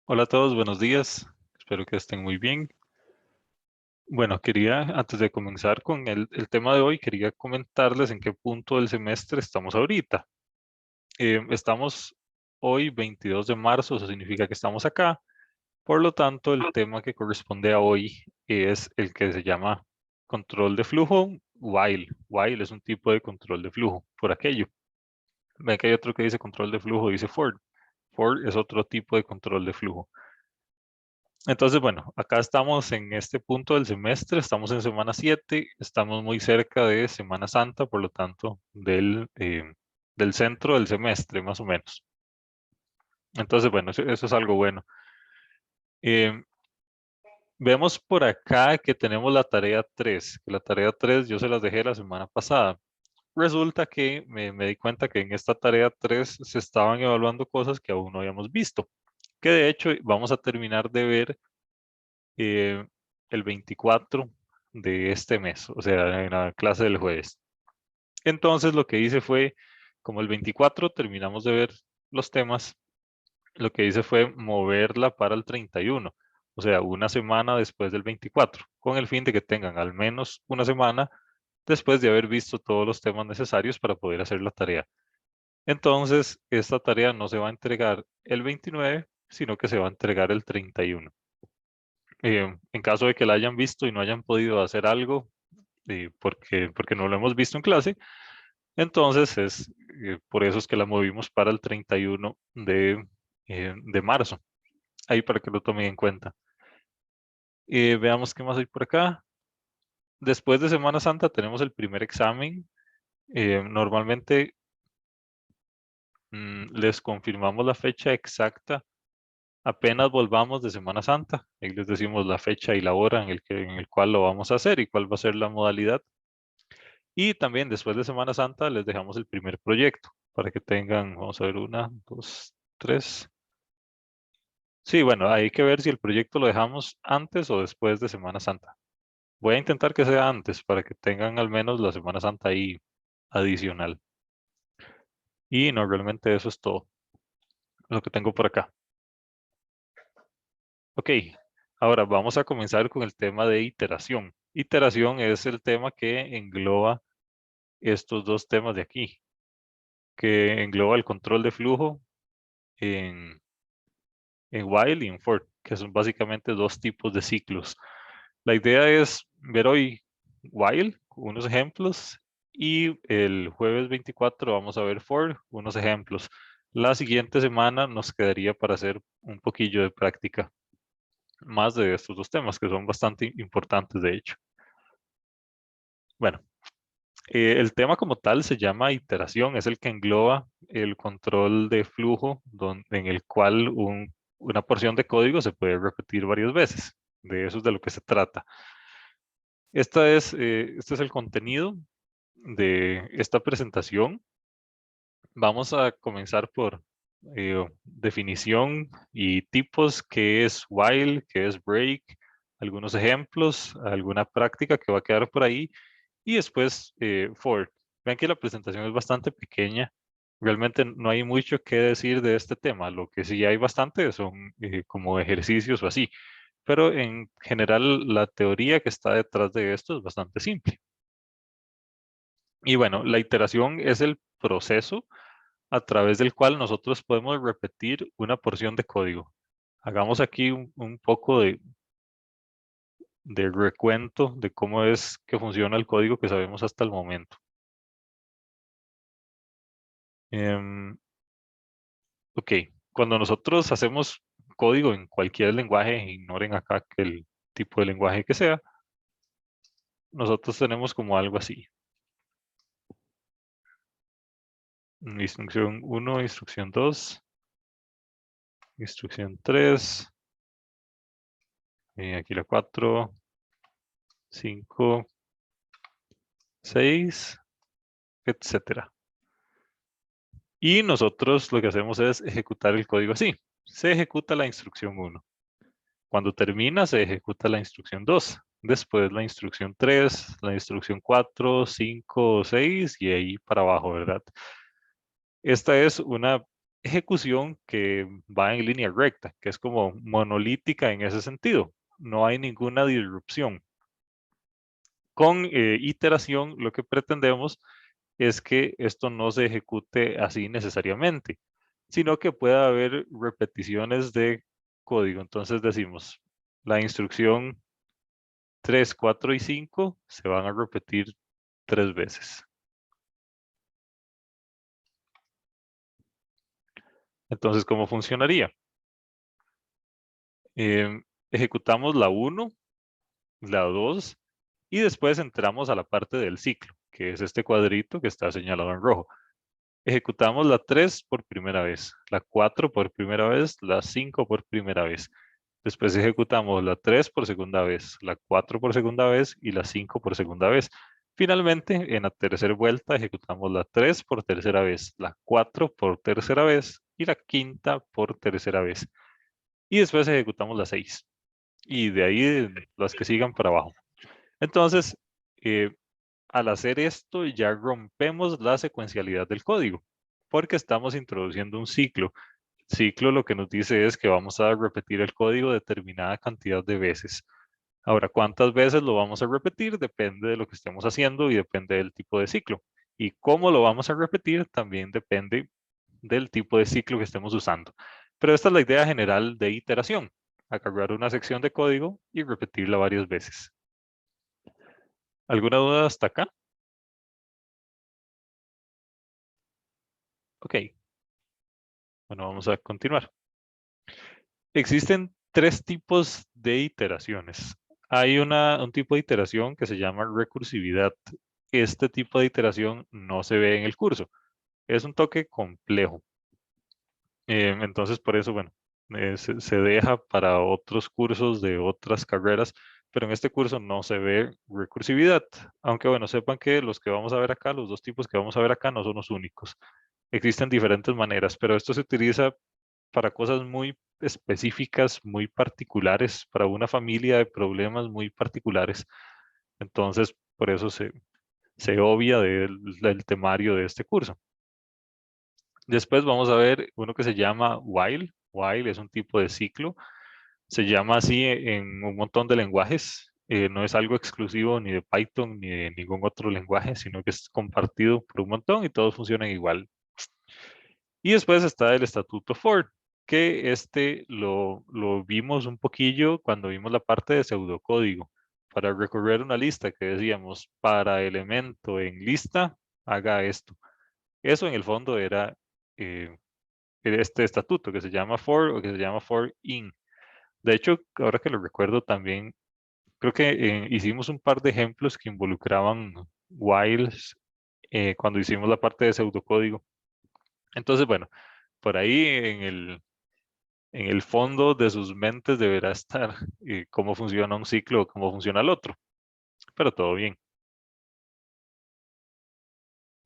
Hola a todos, buenos días. Espero que estén muy bien. Bueno, antes de comenzar con el tema de hoy, quería comentarles en qué punto del semestre estamos ahorita. Estamos hoy 22 de marzo, eso significa que estamos acá. Por lo tanto, el tema que corresponde a hoy es el que se llama control de flujo while. While es un tipo de control de flujo, por aquello. Ven que hay otro que dice control de flujo, dice for. For es otro tipo de control de flujo. Entonces, bueno, acá estamos en este punto del semestre, estamos en semana 7, estamos muy cerca de Semana Santa, por lo tanto, del centro del semestre, más o menos. Entonces, bueno, eso es algo bueno. Em, Vemos por acá que tenemos la tarea 3, que la tarea 3 yo se las dejé la semana pasada. Resulta que me di cuenta que en esta tarea 3 se estaban evaluando cosas que aún no habíamos visto, que de hecho vamos a terminar de ver eh, el 24 de este mes, o sea, en la clase del jueves. Entonces lo que hice fue, como el 24 terminamos de ver los temas, lo que hice fue moverla para el 31, o sea, una semana después del 24, con el fin de que tengan al menos una semana después de haber visto todos los temas necesarios para poder hacer la tarea. Entonces, esta tarea no se va a entregar el 29, sino que se va a entregar el 31. En caso de que la hayan visto y no hayan podido hacer algo, porque no lo hemos visto en clase, entonces por eso es que la movimos para el 31 de marzo, ahí para que lo tomen en cuenta. Veamos qué más hay por acá. Después de Semana Santa tenemos el primer examen. Normalmente les confirmamos la fecha exacta apenas volvamos de Semana Santa. Ahí les decimos la fecha y la hora en el cual lo vamos a hacer y cuál va a ser la modalidad. Y también después de Semana Santa les dejamos el primer proyecto para que tengan, vamos a ver, una, dos, tres. Sí, bueno, hay que ver si el proyecto lo dejamos antes o después de Semana Santa. Voy a intentar que sea antes para que tengan al menos la Semana Santa ahí adicional. Y no, realmente eso es todo lo que tengo por acá. Ok, ahora vamos a comenzar con el tema de iteración. Iteración es el tema que engloba estos dos temas de aquí, que engloba el control de flujo en while y en for, que son básicamente dos tipos de ciclos. La idea es ver hoy while, unos ejemplos, y el jueves 24 vamos a ver for, unos ejemplos. La siguiente semana nos quedaría para hacer un poquillo de práctica más de estos dos temas, que son bastante importantes, de hecho. Bueno, el tema como tal se llama iteración, es el que engloba el control de flujo en el cual una porción de código se puede repetir varias veces. De eso es de lo que se trata. Este es el contenido de esta presentación. Vamos a comenzar por definición y tipos, qué es while, qué es break, algunos ejemplos, alguna práctica que va a quedar por ahí y después for. Vean que la presentación es bastante pequeña. Realmente no hay mucho que decir de este tema. Lo que sí hay bastante son como ejercicios o así. Pero en general la teoría que está detrás de esto es bastante simple. Y bueno, la iteración es el proceso a través del cual nosotros podemos repetir una porción de código. Hagamos aquí un poco de recuento de cómo es que funciona el código que sabemos hasta el momento. Em, ok, cuando nosotros hacemos código en cualquier lenguaje, ignoren acá que el tipo de lenguaje que sea, nosotros tenemos como algo así. Instrucción 1, instrucción 2, instrucción 3, aquí la 4, 5, 6, etcétera. Y nosotros lo que hacemos es ejecutar el código así. Se ejecuta la instrucción 1. Cuando termina, se ejecuta la instrucción 2. Después la instrucción 3, la instrucción 4, 5, 6 y ahí para abajo, ¿verdad? Esta es una ejecución que va en línea recta, que es como monolítica en ese sentido. No hay ninguna disrupción. Con iteración, lo que pretendemos es que esto no se ejecute así necesariamente, sino que pueda haber repeticiones de código. Entonces decimos, la instrucción 3, 4 y 5 se van a repetir 3 veces. Entonces, ¿cómo funcionaría? Ejecutamos la 1, la 2 y después entramos a la parte del ciclo, que es este cuadrito que está señalado en rojo. Ejecutamos la 3 por primera vez, la 4 por primera vez, la 5 por primera vez. Después ejecutamos la 3 por segunda vez, la 4 por segunda vez y la 5 por segunda vez. Finalmente, en la tercera vuelta ejecutamos la 3 por tercera vez, la 4 por tercera vez y la quinta por tercera vez. Y después ejecutamos la 6. Y de ahí las que sigan para abajo. Entonces, eh, al hacer esto ya rompemos la secuencialidad del código, porque estamos introduciendo un ciclo. Ciclo lo que nos dice es que vamos a repetir el código determinada cantidad de veces. Ahora, ¿cuántas veces lo vamos a repetir? Depende de lo que estemos haciendo y depende del tipo de ciclo. Y cómo lo vamos a repetir también depende del tipo de ciclo que estemos usando. Pero esta es la idea general de iteración. Agarrar una sección de código y repetirla varias veces. ¿Alguna duda hasta acá? Ok. Bueno, vamos a continuar. Existen 3 tipos de iteraciones. Hay un tipo de iteración que se llama recursividad. Este tipo de iteración no se ve en el curso. Es un toque complejo. Entonces, por eso, bueno, se deja para otros cursos de otras carreras, pero en este curso no se ve recursividad. Aunque, bueno, sepan que los que vamos a ver acá, los 2 tipos que vamos a ver acá, no son los únicos. Existen diferentes maneras, pero esto se utiliza para cosas muy específicas, muy particulares, para una familia de problemas muy particulares. Entonces, por eso se obvia del temario de este curso. Después vamos a ver uno que se llama while. While es un tipo de ciclo. Se llama así en un montón de lenguajes. No es algo exclusivo ni de Python ni de ningún otro lenguaje, sino que es compartido por un montón y todos funcionan igual. Y después está el estatuto Ford, que lo vimos un poquillo cuando vimos la parte de pseudocódigo. Para recorrer una lista que decíamos, para elemento en lista, haga esto. Eso en el fondo eh, era este estatuto que se llama for o que se llama for in. De hecho, ahora que lo recuerdo también, creo que hicimos un par de ejemplos que involucraban whiles cuando hicimos la parte de pseudocódigo. Entonces, bueno, por ahí en el fondo de sus mentes deberá estar cómo funciona un ciclo o cómo funciona el otro, pero todo bien.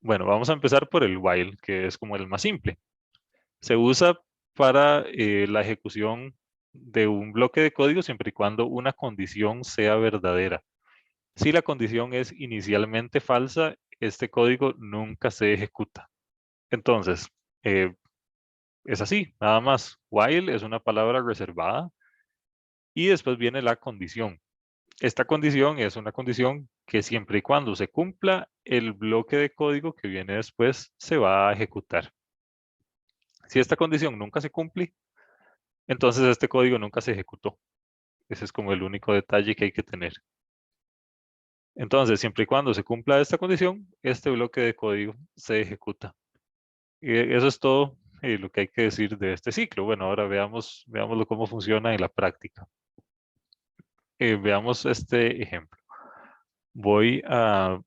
Bueno, vamos a empezar por el while, que es como el más simple. Se usa para la ejecución de un bloque de código siempre y cuando una condición sea verdadera. Si la condición es inicialmente falsa, este código nunca se ejecuta. Entonces, eh, es así, nada más. While es una palabra reservada y después viene la condición. Esta condición es una condición que siempre y cuando se cumpla, el bloque de código que viene después se va a ejecutar. Si esta condición nunca se cumple, entonces este código nunca se ejecutó. Ese es como el único detalle que hay que tener. Entonces, siempre y cuando se cumpla esta condición, este bloque de código se ejecuta. Y eso es todo lo que hay que decir de este ciclo. Bueno, ahora veámoslo cómo funciona en la práctica. Veamos este ejemplo. Bueno,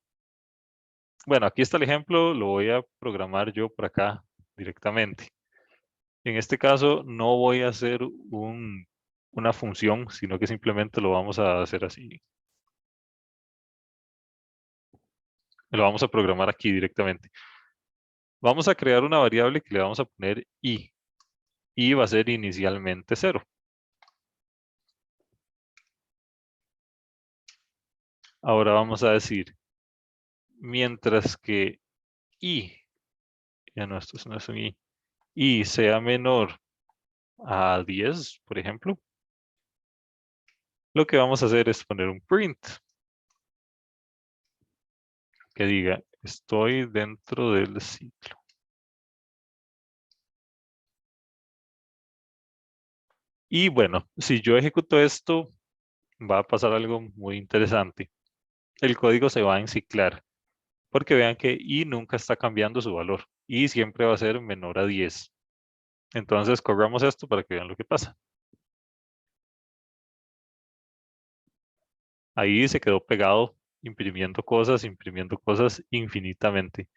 aquí está el ejemplo, lo voy a programar yo por acá directamente. En este caso no voy a hacer una función, sino que simplemente lo vamos a hacer así. Lo vamos a programar aquí directamente. Vamos a crear una variable que le vamos a poner i. I va a ser inicialmente 0. Ahora vamos a decir, mientras que i, ya no, esto no es un i, y sea menor a 10, por ejemplo, lo que vamos a hacer es poner un print que diga, estoy dentro del ciclo. Y bueno, si yo ejecuto esto, va a pasar algo muy interesante. El código se va a enciclar, porque vean que i nunca está cambiando su valor. I siempre va a ser menor a 10. Entonces, corramos esto para que vean lo que pasa. Ahí se quedó pegado imprimiendo cosas infinitamente.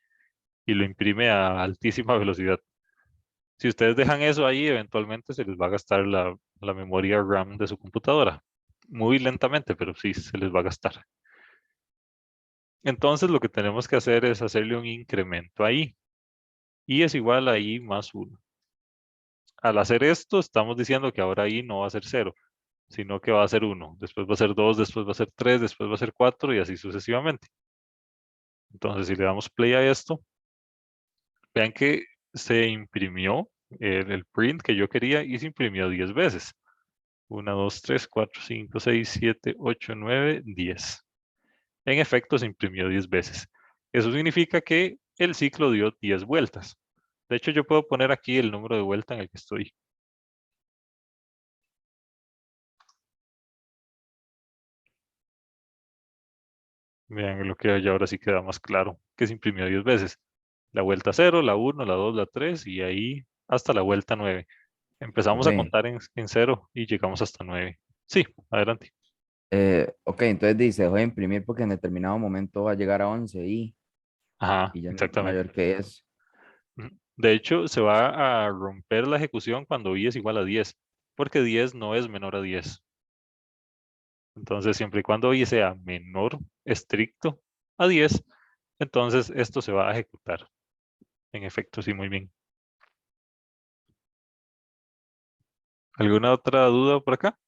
Y lo imprime a altísima velocidad. Si ustedes dejan eso ahí, eventualmente se les va a gastar la memoria RAM de su computadora. Muy lentamente, pero sí se les va a gastar. Entonces lo que tenemos que hacer es hacerle un incremento ahí. Y es igual a i más 1. Al hacer esto, estamos diciendo que ahora i no va a ser 0, sino que va a ser 1. Después va a ser 2, después va a ser 3, después va a ser 4 y así sucesivamente. Entonces, si le damos play a esto, vean que se imprimió el print que yo quería y se imprimió 10 veces. 1, 2, 3, 4, 5, 6, 7, 8, 9, 10. En efecto, se imprimió 10 veces. Eso significa que el ciclo dio 10 vueltas. De hecho, yo puedo poner aquí el número de vuelta en el que estoy. Vean lo que hay ahora sí queda más claro, que se imprimió 10 veces. La vuelta 0, la 1, la 2, la 3 y ahí hasta la vuelta 9. Empezamos a Ok. contar en 0 y llegamos hasta 9. Sí, adelante. Ok, entonces dice, dejó de imprimir porque en determinado momento va a llegar a 11 Ajá, y ya no es exactamente. mayor que eso. Ujú. De hecho, se va a romper la ejecución cuando i es igual a 10, porque 10 no es menor a 10. Entonces, siempre y cuando i sea menor estricto a 10, entonces esto se va a ejecutar. En efecto, sí, muy bien. ¿Alguna otra duda por acá?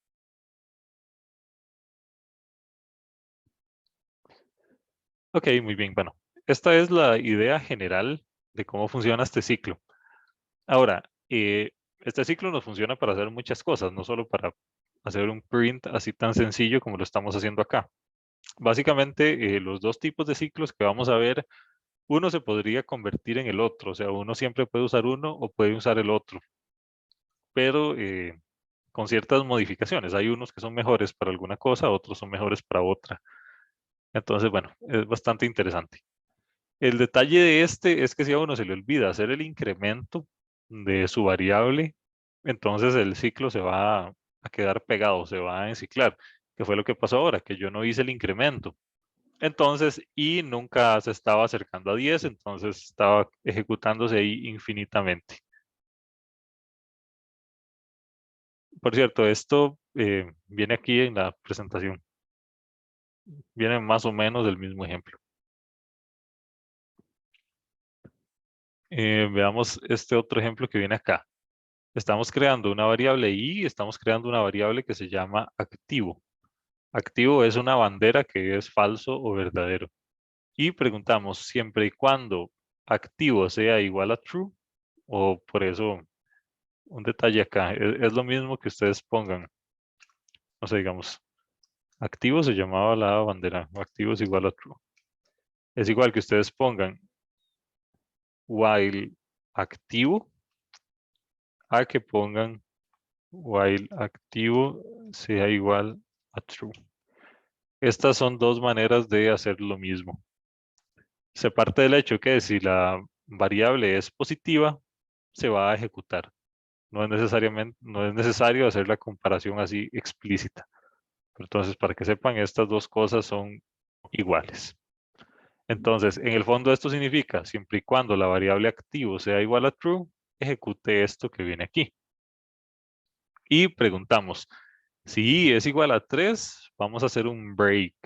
Ok, muy bien. Bueno, esta es la idea general de cómo funciona este ciclo. Ahora, este ciclo nos funciona para hacer muchas cosas, no solo para hacer un print así tan sencillo como lo estamos haciendo acá. Básicamente, los dos tipos de ciclos que vamos a ver, uno se podría convertir en el otro, o sea, uno siempre puede usar uno o puede usar el otro, pero con ciertas modificaciones. Hay unos que son mejores para alguna cosa, otros son mejores para otra. Entonces, bueno, es bastante interesante. El detalle de este es que si a uno se le olvida hacer el incremento de su variable, entonces el ciclo se va a quedar pegado, se va a enciclar, que fue lo que pasó ahora, que yo no hice el incremento. Entonces, y nunca se estaba acercando a 10, entonces estaba ejecutándose ahí infinitamente. Por cierto, esto viene aquí en la presentación, viene más o menos del mismo ejemplo. Veamos este otro ejemplo que viene acá. Estamos creando una variable y estamos creando una variable que se llama activo. Activo es una bandera que es falso o verdadero. Y preguntamos siempre y cuando activo sea igual a true, o por eso un detalle acá, es lo mismo que ustedes pongan, no sé, digamos, activo se llamaba la bandera, o activo es igual a true. Es igual que ustedes pongan while activo a que pongan while activo sea igual a true. Estas son dos maneras de hacer lo mismo. Se parte del hecho que si la variable es positiva, se va a ejecutar. No es necesario hacer la comparación así explícita. Entonces, para que sepan, estas dos cosas son iguales. Entonces, en el fondo esto significa, siempre y cuando la variable activo sea igual a true, ejecute esto que viene aquí. Y preguntamos, si es igual a 3, vamos a hacer un break.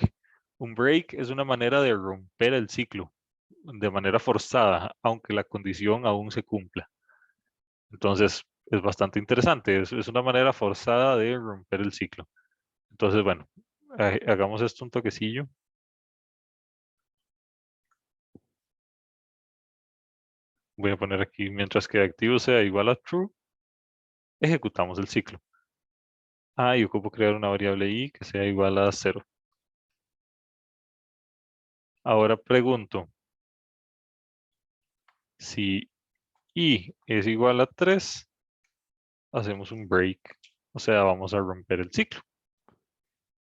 Un break es una manera de romper el ciclo de manera forzada, aunque la condición aún se cumpla. Entonces, es bastante interesante. Es una manera forzada de romper el ciclo. Entonces, bueno, hagamos esto un toquecillo. Voy a poner aquí, mientras que activo sea igual a true, ejecutamos el ciclo. Y ocupo crear una variable i que sea igual a 0. Ahora pregunto, si i es igual a 3, hacemos un break. O sea, vamos a romper el ciclo.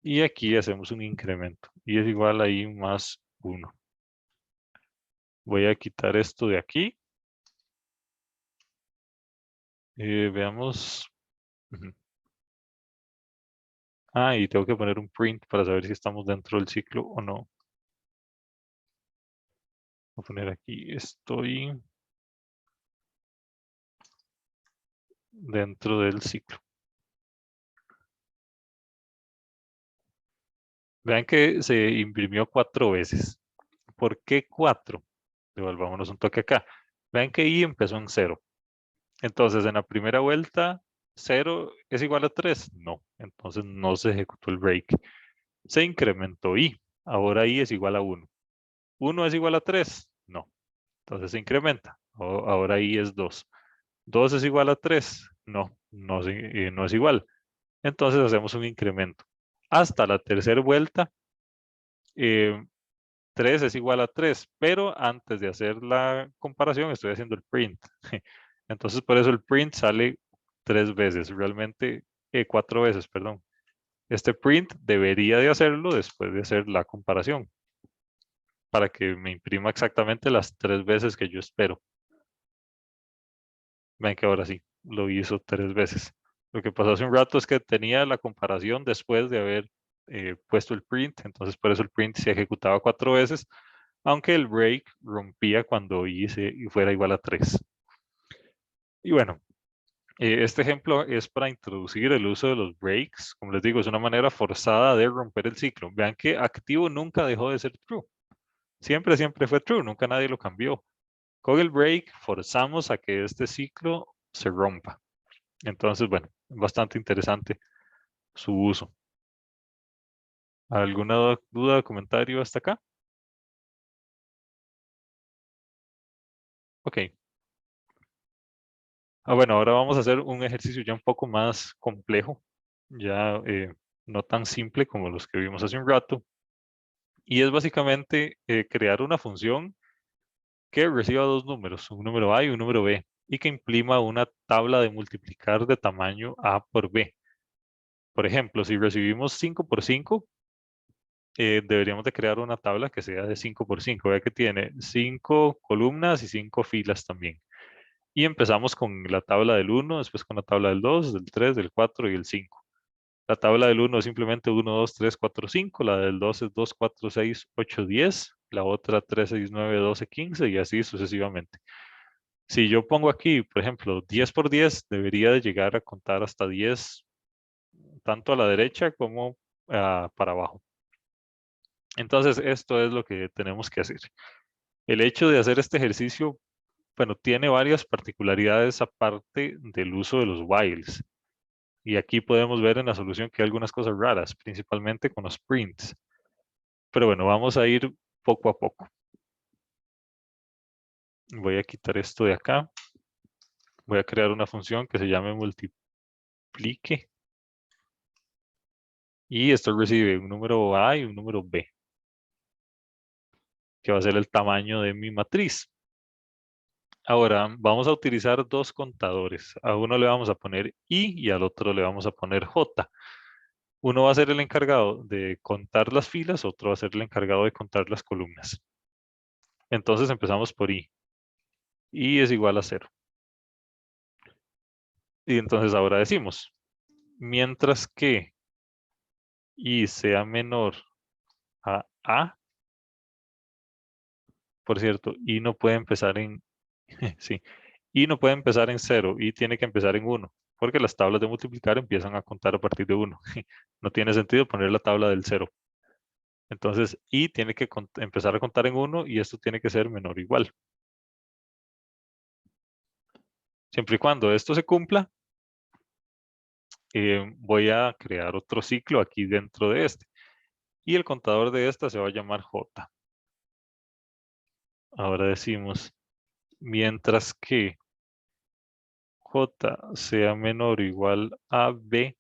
Y aquí hacemos un incremento. Y es igual a i más 1. Voy a quitar esto de aquí. Veamos. Ujú. Y tengo que poner un print para saber si estamos dentro del ciclo o no. Voy a poner aquí, estoy dentro del ciclo. Vean que se imprimió 4 veces. ¿Por qué 4? Devolvámonos un toque acá. Vean que i empezó en 0. Entonces, en la primera vuelta, 0 es igual a 3. No. Entonces, no se ejecutó el break. Se incrementó i. Ahora i es igual a 1. ¿1 es igual a 3? No. Entonces se incrementa. Ahora i es 2. ¿2 es igual a 3? No, no es igual. Entonces hacemos un incremento. Hasta la tercera vuelta, eh, 3 es igual a 3, pero antes de hacer la comparación estoy haciendo el print. Entonces por eso el print sale 3 veces, realmente 4 veces, perdón. Este print debería de hacerlo después de hacer la comparación, para que me imprima exactamente las 3 veces que yo espero. Ven que ahora sí, lo hizo 3 veces. Lo que pasó hace un rato es que tenía la comparación después de haber puesto el print, entonces por eso el print se ejecutaba 4 veces, aunque el break rompía cuando hice y fuera igual a 3. Y bueno, este ejemplo es para introducir el uso de los breaks. Como les digo, es una manera forzada de romper el ciclo. Vean que activo nunca dejó de ser true. Siempre fue true, nunca nadie lo cambió. Con el break forzamos a que este ciclo se rompa. Entonces, bueno, bastante interesante su uso. ¿Alguna duda o comentario hasta acá? Ok. Bueno, ahora vamos a hacer un ejercicio ya un poco más complejo, ya no tan simple como los que vimos hace un rato. Y es básicamente crear una función que reciba dos números, un número A y un número B, y que imprima una tabla de multiplicar de tamaño A por B. Por ejemplo, si recibimos 5 por 5, deberíamos de crear una tabla que sea de 5 por 5. Vea que tiene 5 columnas y 5 filas también. Y empezamos con la tabla del 1, después con la tabla del 2, del 3, del 4 y el 5. La tabla del 1 es simplemente 1, 2, 3, 4, 5. La del 2 es 2, 4, 6, 8, 10. La otra 3, 6, 9, 12, 15 y así sucesivamente. Si yo pongo aquí, por ejemplo, 10 por 10, debería de llegar a contar hasta 10, tanto a la derecha como para abajo. Entonces, esto es lo que tenemos que hacer. El hecho de hacer este ejercicio, bueno, tiene varias particularidades aparte del uso de los whiles. Y aquí podemos ver en la solución que hay algunas cosas raras, principalmente con los prints. Pero bueno, vamos a ir poco a poco. Voy a quitar esto de acá. Voy a crear una función que se llame multiplique. Y esto recibe un número A y un número B, que va a ser el tamaño de mi matriz. Ahora vamos a utilizar dos contadores. A uno le vamos a poner I y al otro le vamos a poner J. Uno va a ser el encargado de contar las filas, otro va a ser el encargado de contar las columnas. Entonces empezamos por I. I es igual a 0. Y entonces ahora decimos, mientras que I sea menor a A, por cierto, I no puede empezar en, sí, I no puede empezar en 0, I tiene que empezar en 1, porque las tablas de multiplicar empiezan a contar a partir de 1. No tiene sentido poner la tabla del 0. Entonces, I tiene que empezar a contar en 1 y esto tiene que ser menor o igual. Siempre y cuando esto se cumpla, voy a crear otro ciclo aquí dentro de este. Y el contador de esta se va a llamar J. Ahora decimos mientras que J sea menor o igual a B,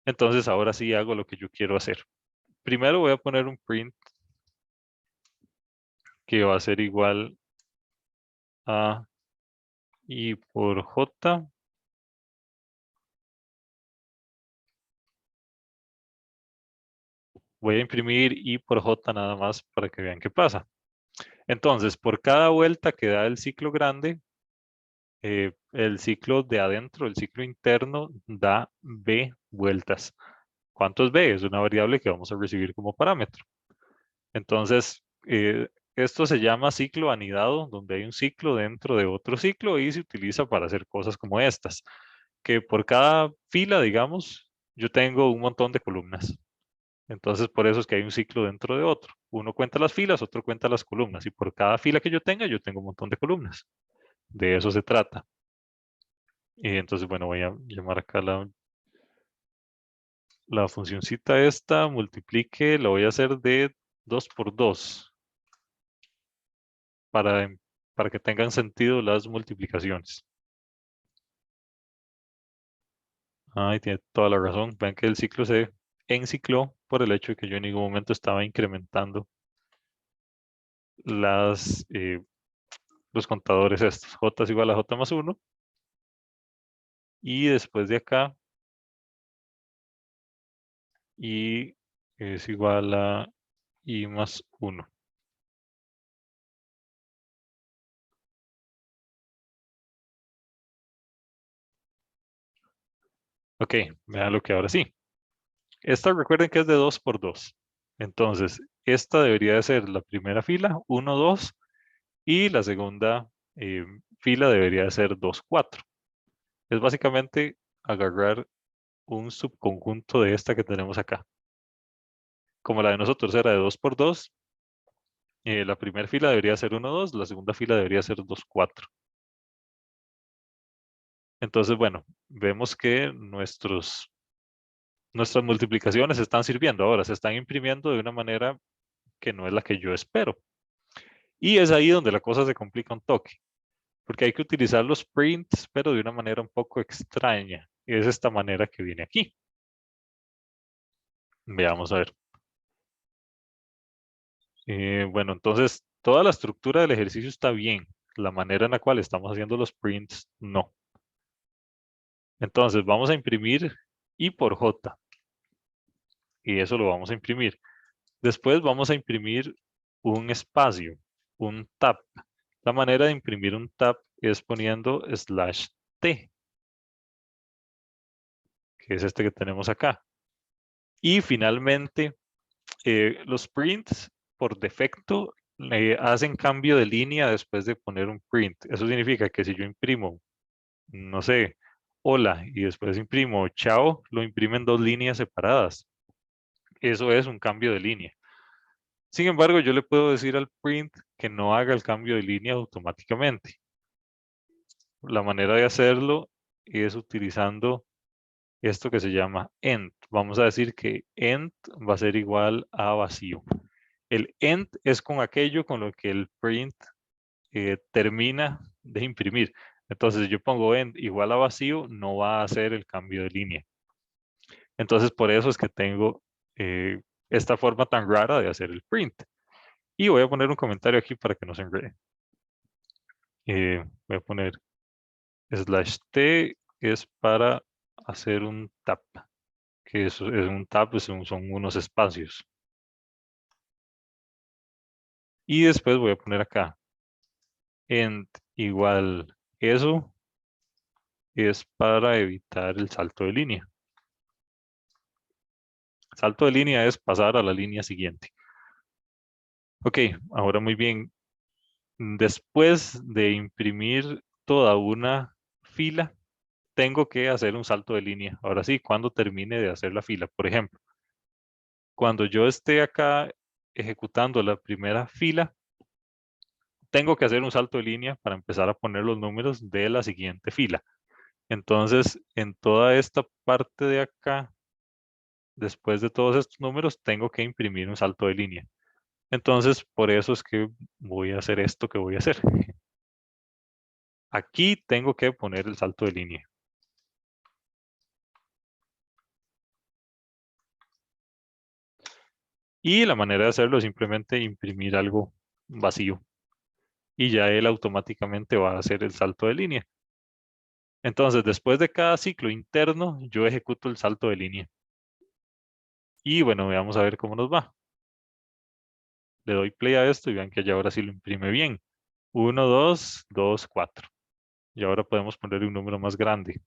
entonces ahora sí hago lo que yo quiero hacer. Primero voy a poner un print que va a ser igual a I por J. Voy a imprimir I por J nada más para que vean qué pasa. Entonces, por cada vuelta que da el ciclo grande, el ciclo de adentro, el ciclo interno, da B vueltas. ¿Cuánto es B? Es una variable que vamos a recibir como parámetro. Entonces, esto se llama ciclo anidado, donde hay un ciclo dentro de otro ciclo y se utiliza para hacer cosas como estas, que por cada fila, digamos, yo tengo un montón de columnas. Entonces, por eso es que hay un ciclo dentro de otro. Uno cuenta las filas, otro cuenta las columnas. Y por cada fila que yo tengo un montón de columnas. De eso se trata. Y entonces, bueno, voy a llamar acá la funcioncita esta, multiplique, la voy a hacer de 2 por 2 para, para que tengan sentido las multiplicaciones. Ay, tiene toda la razón. Vean que el ciclo se encicló por el hecho de que yo en ningún momento estaba incrementando los contadores estos. J es igual a J más 1. Y después de acá, y es igual a I más 1. Ok, vean lo que ahora sí. Esta recuerden que es de 2 por 2. Entonces, esta debería de ser la primera fila, 1, 2, y la segunda fila debería de ser 2, 4. Es básicamente agarrar un subconjunto de esta que tenemos acá. Como la de nosotros era de 2 por 2, la primera fila debería ser 1, 2, la segunda fila debería ser 2, 4. Entonces, bueno, vemos que nuestras multiplicaciones están sirviendo ahora, se están imprimiendo de una manera que no es la que yo espero. Y es ahí donde la cosa se complica un toque, porque hay que utilizar los prints, pero de una manera un poco extraña. Y es esta manera que viene aquí. Veamos a ver. Bueno, entonces toda la estructura del ejercicio está bien. La manera en la cual estamos haciendo los prints, no. Entonces vamos a imprimir I por J. Y eso lo vamos a imprimir. Después vamos a imprimir un espacio, un tab. La manera de imprimir un tab es poniendo /t, que es este que tenemos acá. Y finalmente, los prints por defecto hacen cambio de línea después de poner un print. Eso significa que si yo imprimo, no sé, hola, y después imprimo chao, lo imprimen dos líneas separadas. Eso es un cambio de línea. Sin embargo, yo le puedo decir al print que no haga el cambio de línea automáticamente. La manera de hacerlo es utilizando esto que se llama end. Vamos a decir que end va a ser igual a vacío. El end es con aquello con lo que el print termina de imprimir. Entonces, si yo pongo end igual a vacío, no va a hacer el cambio de línea. Entonces, por eso es que tengo esta forma tan rara de hacer el print. Y voy a poner un comentario aquí para que no se enrede. Voy a poner /t es para hacer un tab, que es un tab, pues son unos espacios. Y después voy a poner acá end igual eso es para evitar el salto de línea. Salto de línea es pasar a la línea siguiente. Ok, ahora muy bien. Después de imprimir toda una fila, tengo que hacer un salto de línea. Ahora sí, cuando termine de hacer la fila. Por ejemplo, cuando yo esté acá ejecutando la primera fila, tengo que hacer un salto de línea para empezar a poner los números de la siguiente fila. Entonces, en toda esta parte de acá, después de todos estos números, tengo que imprimir un salto de línea. Entonces, por eso es que voy a hacer esto que voy a hacer. Aquí tengo que poner el salto de línea. Y la manera de hacerlo es simplemente imprimir algo vacío. Y ya él automáticamente va a hacer el salto de línea. Entonces, después de cada ciclo interno, yo ejecuto el salto de línea. Y bueno, veamos a ver cómo nos va. Le doy play a esto y vean que ya ahora sí lo imprime bien. 1, 2, 2, 4. Y ahora podemos ponerle un número más grande.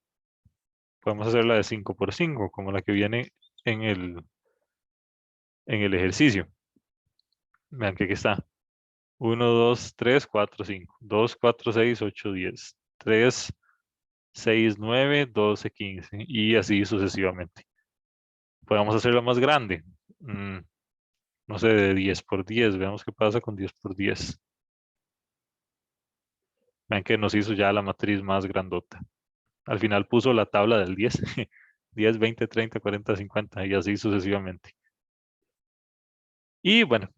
Podemos hacer la de 5 por 5, como la que viene en el ejercicio. Vean que aquí está. 1, 2, 3, 4, 5. 2, 4, 6, 8, 10. 3, 6, 9, 12, 15. Y así sucesivamente. Podemos hacerla más grande. No sé, de 10 por 10. Veamos qué pasa con 10 por 10. Vean que nos hizo ya la matriz más grandota. Al final puso la tabla del 10. 10, 20, 30, 40, 50 y así sucesivamente. Y bueno,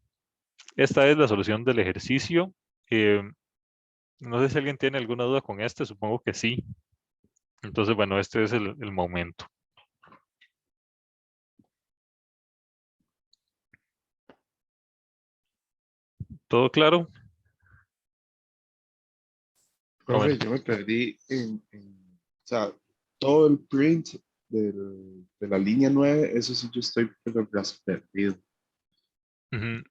esta es la solución del ejercicio. Eh, no sé si alguien tiene alguna duda con este, supongo que sí. Entonces, bueno, este es el momento. ¿Todo claro? Ah, Profe, bueno. yo me perdí o sea, todo el print de la línea 9, eso sí yo estoy pero perdido. Ujú.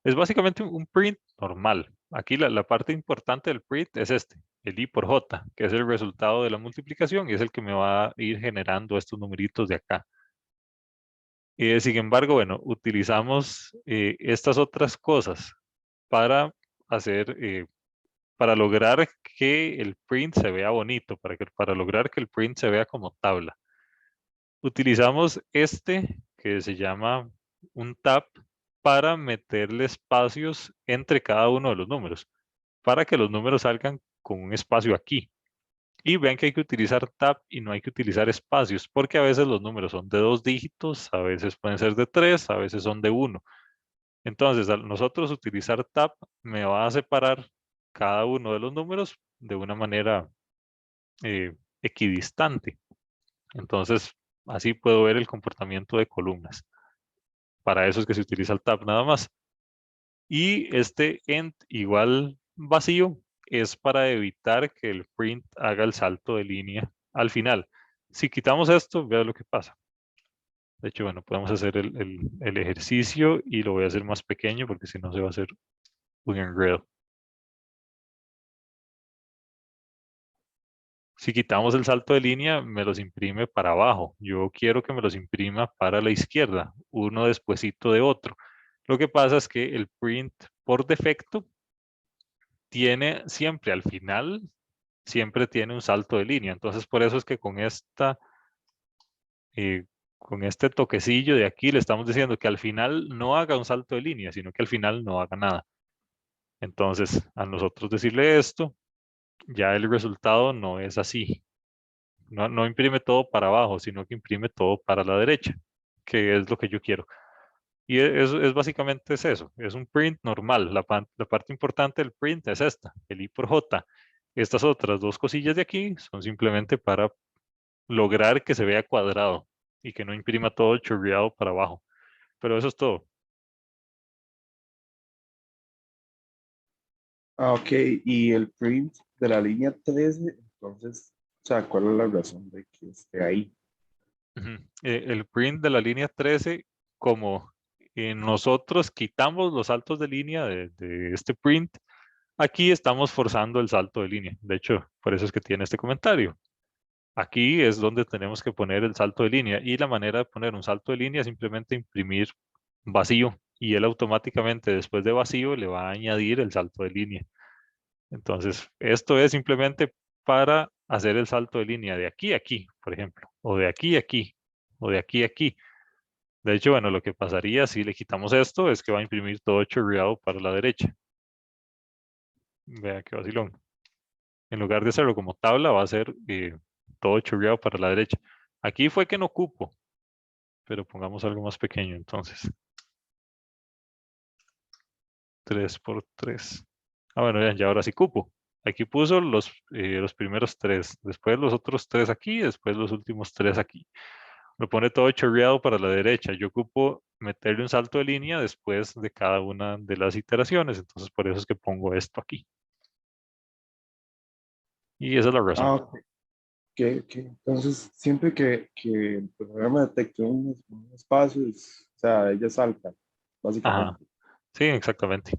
Es básicamente un print normal. Aquí la parte importante del print es este, el I por J, que es el resultado de la multiplicación y es el que me va a ir generando estos numeritos de acá. Sin embargo, bueno, utilizamos estas otras cosas para hacer, para lograr que el print se vea bonito, para lograr que el print se vea como tabla. Utilizamos este que se llama un tab para meterle espacios entre cada uno de los números, para que los números salgan con un espacio aquí. Y vean que hay que utilizar tab y no hay que utilizar espacios, porque a veces los números son de 2 dígitos, a veces pueden ser de 3, a veces son de 1. Entonces, al nosotros utilizar tab, me va a separar cada uno de los números de una manera equidistante. Entonces, así puedo ver el comportamiento de columnas. Para eso es que se utiliza el tab nada más. Y este end igual vacío es para evitar que el print haga el salto de línea al final. Si quitamos esto, vea lo que pasa. De hecho, bueno, podemos hacer el ejercicio y lo voy a hacer más pequeño porque si no se va a hacer un enredo. Si quitamos el salto de línea, me los imprime para abajo. Yo quiero que me los imprima para la izquierda, uno despuesito de otro. Lo que pasa es que el print por defecto tiene siempre al final, siempre tiene un salto de línea. Entonces, por eso es que eh, con este toquecillo de aquí le estamos diciendo que al final no haga un salto de línea, sino que al final no haga nada. Entonces, a nosotros decirle esto, ya el resultado no es así. No imprime todo para abajo, sino que imprime todo para la derecha, que es lo que yo quiero. Y básicamente es eso, es un print normal. La parte importante del print es esta, el I por J. Estas otras dos cosillas de aquí son simplemente para lograr que se vea cuadrado y que no imprima todo chorreado para abajo. Pero eso es todo. Ah, ok, y el print de la línea 13, entonces, o sea, ¿cuál es la razón de que esté ahí? Ujú. El print de la línea 13, como nosotros quitamos los saltos de línea de este print, aquí estamos forzando el salto de línea. De hecho, por eso es que tiene este comentario. Aquí es donde tenemos que poner el salto de línea y la manera de poner un salto de línea es simplemente imprimir vacío y él automáticamente después de vacío le va a añadir el salto de línea. Entonces, esto es simplemente para hacer el salto de línea de aquí a aquí, por ejemplo, o de aquí a aquí, o de aquí a aquí. De hecho, bueno, lo que pasaría si le quitamos esto es que va a imprimir todo chorreado para la derecha. Vea qué vacilón. En lugar de hacerlo como tabla, va a ser todo chorreado para la derecha. Aquí fue que no cupo, pero pongamos algo más pequeño entonces. 3 por 3. Ah, bueno, ya ahora sí cupo. Aquí puso los primeros 3, después los otros 3 aquí, después los últimos 3 aquí. Lo pone todo chorreado para la derecha. Yo ocupo meterle un salto de línea después de cada una de las iteraciones. Entonces, por eso es que pongo esto aquí. Y esa es la razón. Ah, ok. Entonces, siempre que el programa detecte un espacio, o sea, ella salta, Ajá. básicamente. Sí, exactamente.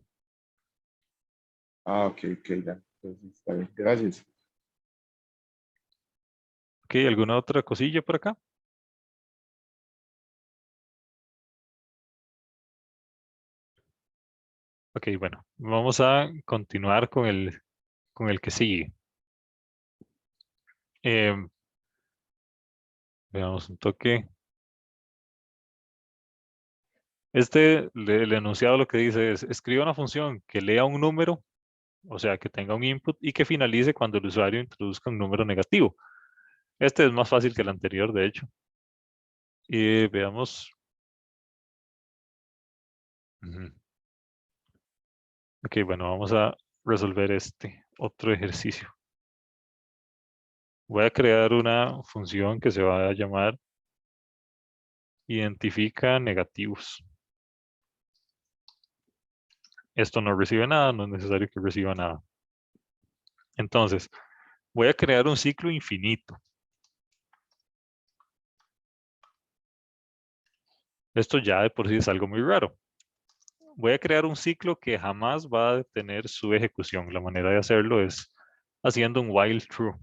Ah, ok, ya. Entonces, está bien. Gracias. Ok, ¿alguna otra cosilla por acá? Ok, bueno, vamos a continuar con el que sigue. Em, Veamos un toque. El enunciado lo que dice es, escriba una función que lea un número, o sea, que tenga un input y que finalice cuando el usuario introduzca un número negativo. Este es más fácil que el anterior, de hecho. Y veamos. Ujú. Ok, bueno, vamos a resolver este otro ejercicio. Voy a crear una función que se va a llamar identifica negativos. Esto no recibe nada, no es necesario que reciba nada. Entonces, voy a crear un ciclo infinito. Esto ya de por sí es algo muy raro. Voy a crear un ciclo que jamás va a detener su ejecución. La manera de hacerlo es haciendo un while true.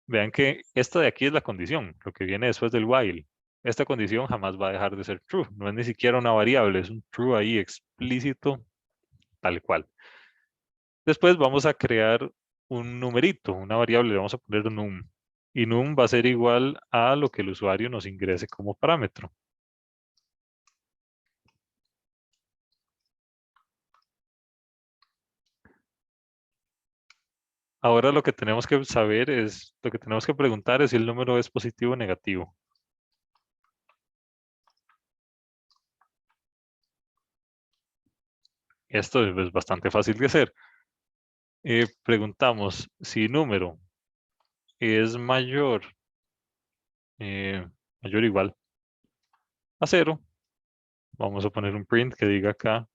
Vean que esta de aquí es la condición, lo que viene después del while. Esta condición jamás va a dejar de ser true. No es ni siquiera una variable, es un true ahí explícito, tal cual. Después vamos a crear un numerito, una variable, le vamos a poner num. Y num va a ser igual a lo que el usuario nos ingrese como parámetro. Ahora lo que tenemos que saber es, lo que tenemos que preguntar es si el número es positivo o negativo. Esto es bastante fácil de hacer. Preguntamos si número es eh, mayor o igual a 0. Vamos a poner un print que diga acá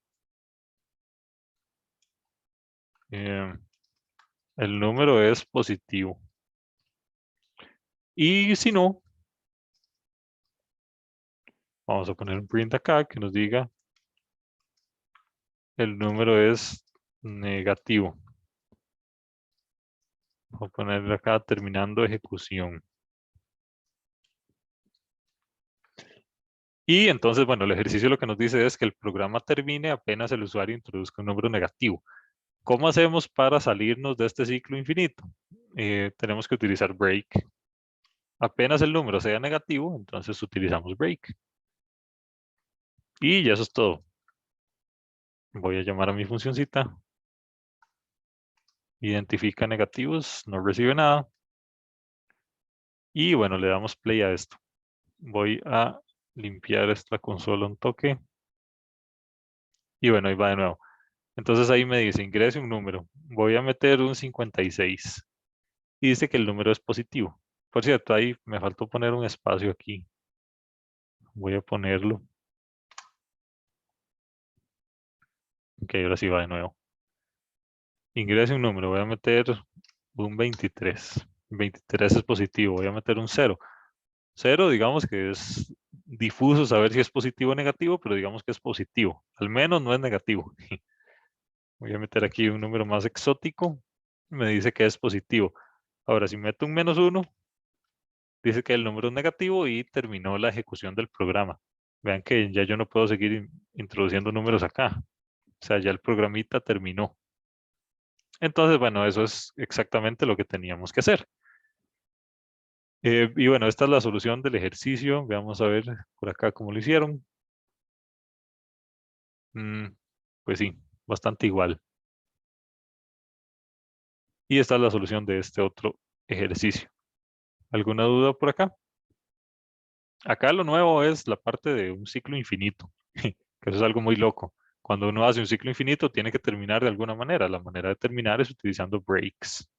eh, el número es positivo. Y si no, vamos a poner un print acá que nos diga el número es negativo. Voy a ponerle acá terminando ejecución. Y entonces, bueno, el ejercicio lo que nos dice es que el programa termine apenas el usuario introduzca un número negativo. ¿Cómo hacemos para salirnos de este ciclo infinito? Tenemos que utilizar break. Apenas el número sea negativo, entonces utilizamos break. Y ya eso es todo. Voy a llamar a mi funcioncita. Identifica negativos, no recibe nada. Y bueno, le damos play a esto. Voy a limpiar esta consola un toque. Y bueno, ahí va de nuevo. Entonces ahí me dice, ingrese un número. Voy a meter un 56. Y dice que el número es positivo. Por cierto, ahí me faltó poner un espacio aquí. Voy a ponerlo. Ok, ahora sí va de nuevo. Ingrese un número. Voy a meter un 23. 23 es positivo. Voy a meter un 0. 0, digamos que es difuso saber si es positivo o negativo, pero digamos que es positivo. Al menos no es negativo. Voy a meter aquí un número más exótico. Me dice que es positivo. Ahora, si meto un -1, dice que el número es negativo y terminó la ejecución del programa. Vean que ya yo no puedo seguir introduciendo números acá. O sea, ya el programita terminó. Entonces, bueno, eso es exactamente lo que teníamos que hacer. Y bueno, esta es la solución del ejercicio. Veamos a ver por acá cómo lo hicieron. Pues sí, bastante igual. Y esta es la solución de este otro ejercicio. ¿Alguna duda por acá? Acá lo nuevo es la parte de un ciclo infinito, que eso es algo muy loco. cuando uno hace un ciclo infinito, tiene que terminar de alguna manera. La manera de terminar es utilizando breaks.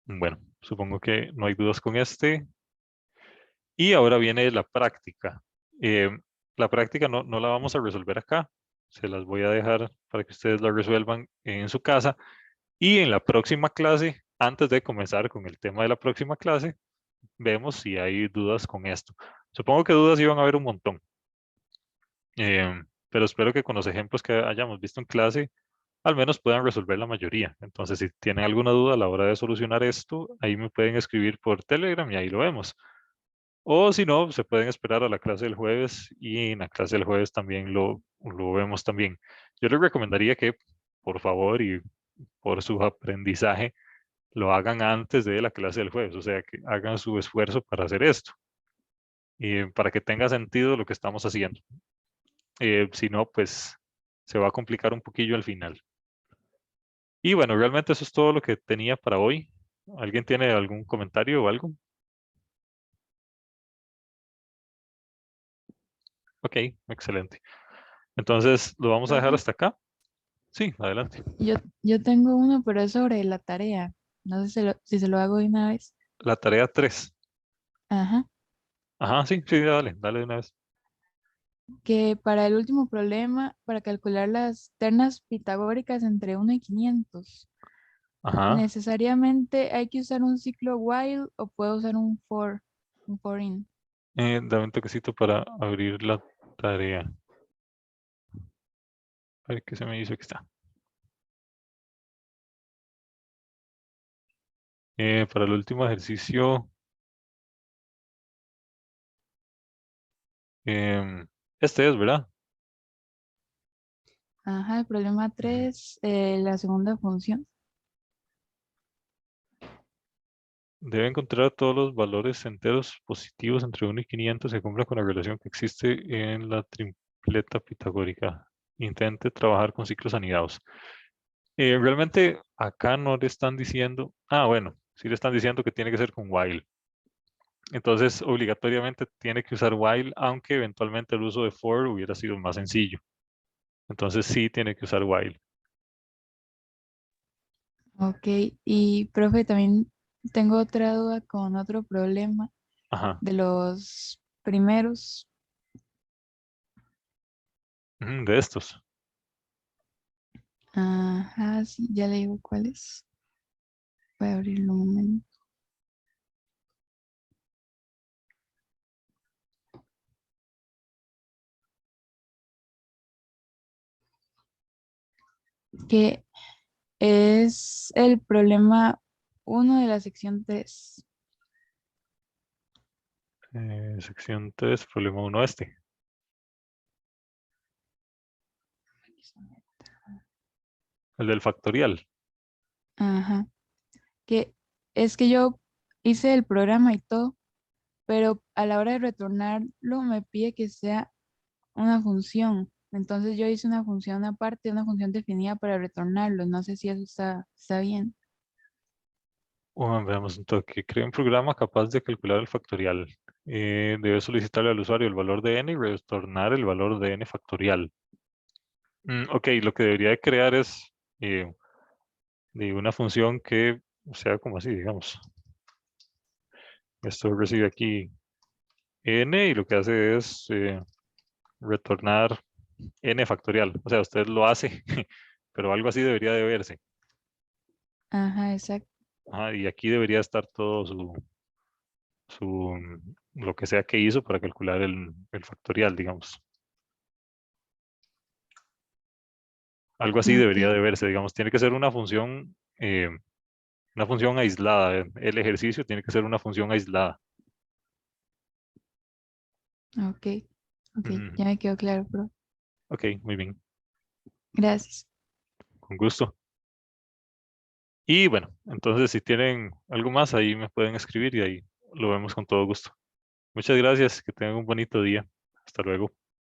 Bueno, supongo que no hay dudas con este. Y ahora viene la práctica. Eh, la práctica no la vamos a resolver acá. Se las voy a dejar para que ustedes la resuelvan en su casa. Y en la próxima clase, antes de comenzar con el tema de la próxima clase, vemos si hay dudas con esto. Supongo que dudas iban a haber un montón. Pero espero que con los ejemplos que hayamos visto en clase, al menos puedan resolver la mayoría. Entonces, si tienen alguna duda a la hora de solucionar esto, ahí me pueden escribir por Telegram y ahí lo vemos. O si no, se pueden esperar a la clase del jueves y en la clase del jueves también lo vemos también. Yo les recomendaría que, por favor, y por su aprendizaje, lo hagan antes de la clase del jueves, o sea, que hagan su esfuerzo para hacer esto, y para que tenga sentido lo que estamos haciendo. Si no, pues se va a complicar un poquillo al final. Y bueno, realmente eso es todo lo que tenía para hoy. ¿Alguien tiene algún comentario o algo? Ok, excelente. Entonces, ¿lo vamos a dejar Profe, hasta acá? Sí, adelante. yo tengo uno, pero es sobre la tarea. No sé si se lo hago de una vez. La tarea 3. Ajá. Ajá, sí, sí, dale de una vez. Que para el último problema, para calcular las ternas pitagóricas entre 1 y 500, Ajá. ¿necesariamente hay que usar un ciclo while o puedo usar un for in? Dame un toquecito para abrir la tarea. A ver qué se me dice que está. Para el último ejercicio, este es, ¿verdad? Ajá, el problema 3, la segunda función. Debe encontrar todos los valores enteros positivos entre 1 y 500 que cumplan con la relación que existe en la tripleta pitagórica. Intente trabajar con ciclos anidados. Realmente acá no le están diciendo, bueno, sí le están diciendo que tiene que ser con while. Entonces, obligatoriamente tiene que usar while, aunque eventualmente el uso de for hubiera sido más sencillo. Entonces, sí tiene que usar while. Ok, y profe, también tengo otra duda con otro problema Ajá. de los primeros. De estos. Ajá, sí, ya le digo cuál es. Voy a abrirlo un momento. Que es el problema 1 de la sección 3. Sección 3, problema 1 este. El del factorial. Ajá. Que es que yo hice el programa y todo, pero a la hora de retornarlo me pide que sea una función. Entonces yo hice una función aparte, una función definida para retornarlo. No sé si eso está bien. Veamos un toque. Crea un programa capaz de calcular el factorial. Debe solicitarle al usuario el valor de n y retornar el valor de n factorial. Ok, lo que debería de crear es de una función que sea como así, digamos. Esto recibe aquí n y lo que hace es retornar n factorial. O sea, usted lo hace, pero algo así debería de verse. Ajá, exacto. Y aquí debería estar todo lo que sea que hizo para calcular el factorial, digamos. Algo así Ok, debería de verse, digamos, tiene que ser una función aislada. El ejercicio tiene que ser una función aislada. ok, ok. Ujú. Ya me quedó claro, pero Ok, muy bien, gracias. con gusto. Y bueno, entonces si tienen algo más, ahí me pueden escribir y ahí lo vemos con todo gusto. Muchas gracias, que tengan un bonito día. Hasta luego.